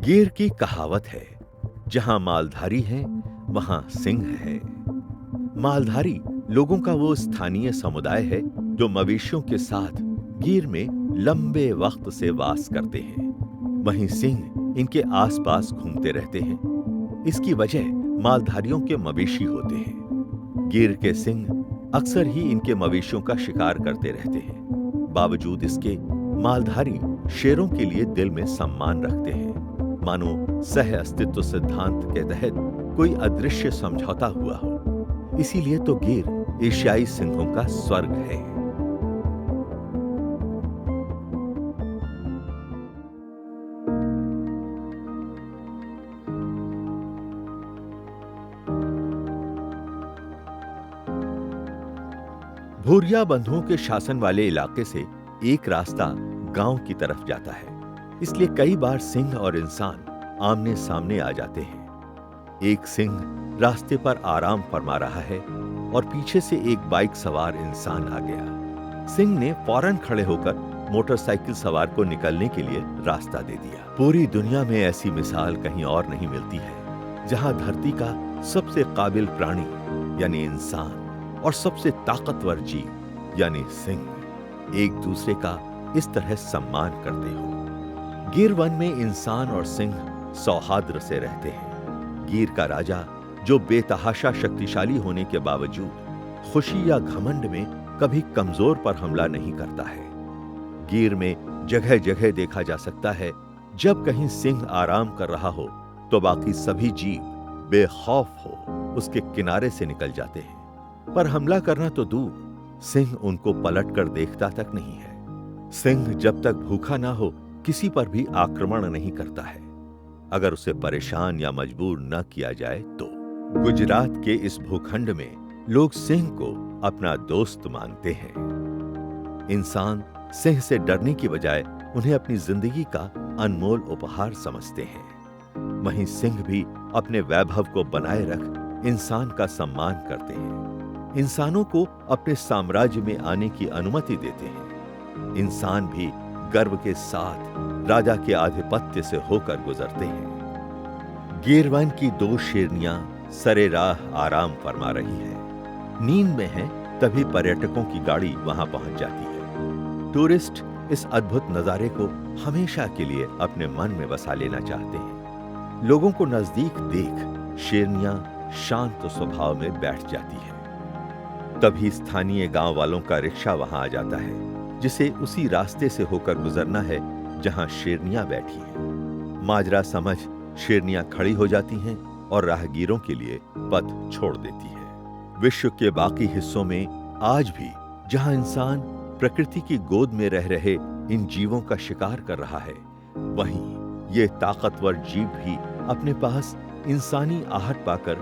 गिर की कहावत है, जहां मालधारी है वहां सिंह है। मालधारी लोगों का वो स्थानीय समुदाय है जो मवेशियों के साथ गिर में लंबे वक्त से वास करते हैं। वहीं सिंह इनके आसपास घूमते रहते हैं। इसकी वजह मालधारियों के मवेशी होते हैं। गिर के सिंह अक्सर ही इनके मवेशियों का शिकार करते रहते हैं। बावजूद इसके मालधारी शेरों के लिए दिल में सम्मान रखते हैं, मानो सह अस्तित्व सिद्धांत के तहत कोई अदृश्य समझौता हुआ हो। इसीलिए तो गिर एशियाई सिंहों का स्वर्ग है। भूरिया बंधुओं के शासन वाले इलाके से एक रास्ता गांव की तरफ जाता है, इसलिए कई बार सिंह और इंसान आमने सामने आ जाते हैं। एक सिंह रास्ते पर आराम फरमा रहा है और पीछे से एक बाइक सवार इंसान आ गया। सिंह ने फौरन खड़े होकर मोटरसाइकिल सवार को निकलने के लिए रास्ता दे दिया। पूरी दुनिया में ऐसी मिसाल कहीं और नहीं मिलती है, जहां धरती का सबसे काबिल प्राणी यानी इंसान और सबसे ताकतवर जीव यानी सिंह एक दूसरे का इस तरह सम्मान करते हो। गिर वन में इंसान और सिंह सौहार्द से रहते हैं। गिर का राजा, जो बेतहाशा शक्तिशाली होने के बावजूद खुशी या घमंड में कभी कमजोर पर हमला नहीं करता है। गिर में जगह जगह देखा जा सकता है, जब कहीं सिंह आराम कर रहा हो तो बाकी सभी जीव बेखौफ हो उसके किनारे से निकल जाते हैं। पर हमला करना तो दूर, सिंह उनको पलट कर देखता तक नहीं है। सिंह जब तक भूखा ना हो किसी पर भी आक्रमण नहीं करता है, अगर उसे परेशान या मजबूर न किया जाए तो। गुजरात के इस भूखंड में लोग सिंह को अपना दोस्त मानते हैं। इंसान सिंह से डरने की बजाय उन्हें अपनी जिंदगी का अनमोल उपहार समझते हैं। वहीं सिंह भी अपने वैभव को बनाए रख इंसान का सम्मान करते हैं, इंसानों को अपने साम्राज्य में आने की अनुमति देते हैं। इंसान भी गर्व के साथ राजा के आधिपत्य से होकर गुजरते हैं। गिर वन की दो शेरनियां सरे राह आराम फरमा रही है। नींद में है, तभी पर्यटकों की गाड़ी वहां पहुंच जाती है। टूरिस्ट इस अद्भुत नजारे को हमेशा के लिए अपने मन में बसा लेना चाहते हैं। लोगों को नजदीक देख शेरनियां शांत स्वभाव में बैठ जाती है। तभी स्थानीय गांव वालों का रिक्शा वहां आ जाता है, जिसे उसी रास्ते से होकर गुजरना है जहां शेरनियां बैठी हैं। माजरा समझ शेरनियां खड़ी हो जाती हैं और राहगीरों के लिए पथ छोड़ देती है। विश्व के बाकी हिस्सों में आज भी जहां इंसान प्रकृति की गोद में रह रहे इन जीवों का शिकार कर रहा है, वहीं ये ताकतवर जीव भी अपने पास इंसानी आहट पाकर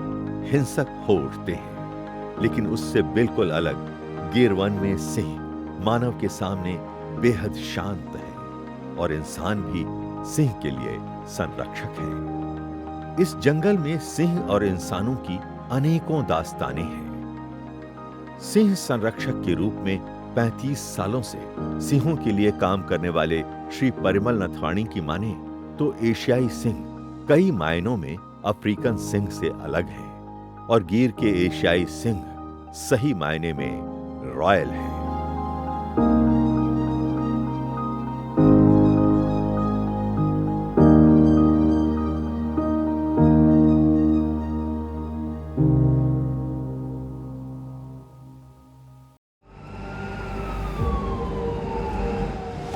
हिंसक हो उठते हैं। लेकिन उससे बिल्कुल अलग गिर वन में सिंह मानव के सामने बेहद शांत है और इंसान भी सिंह के लिए संरक्षक है। इस जंगल में सिंह और इंसानों की अनेकों दास्तानें हैं। सिंह संरक्षक के रूप में 35 सालों से सिंहों के लिए काम करने वाले श्री परिमल नथवाणी की माने तो एशियाई सिंह कई मायनों में अफ्रीकन सिंह से अलग है और गिर के एशियाई सिंह सही मायने में रॉयल है।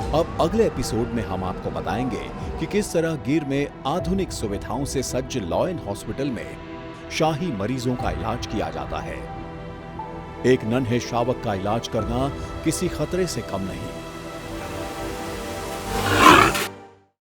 अब अगले एपिसोड में हम आपको बताएंगे कि किस तरह गिर में आधुनिक सुविधाओं से सज्ज लॉयन हॉस्पिटल में शाही मरीजों का इलाज किया जाता है। एक नन्हे शावक का इलाज करना किसी खतरे से कम नहीं।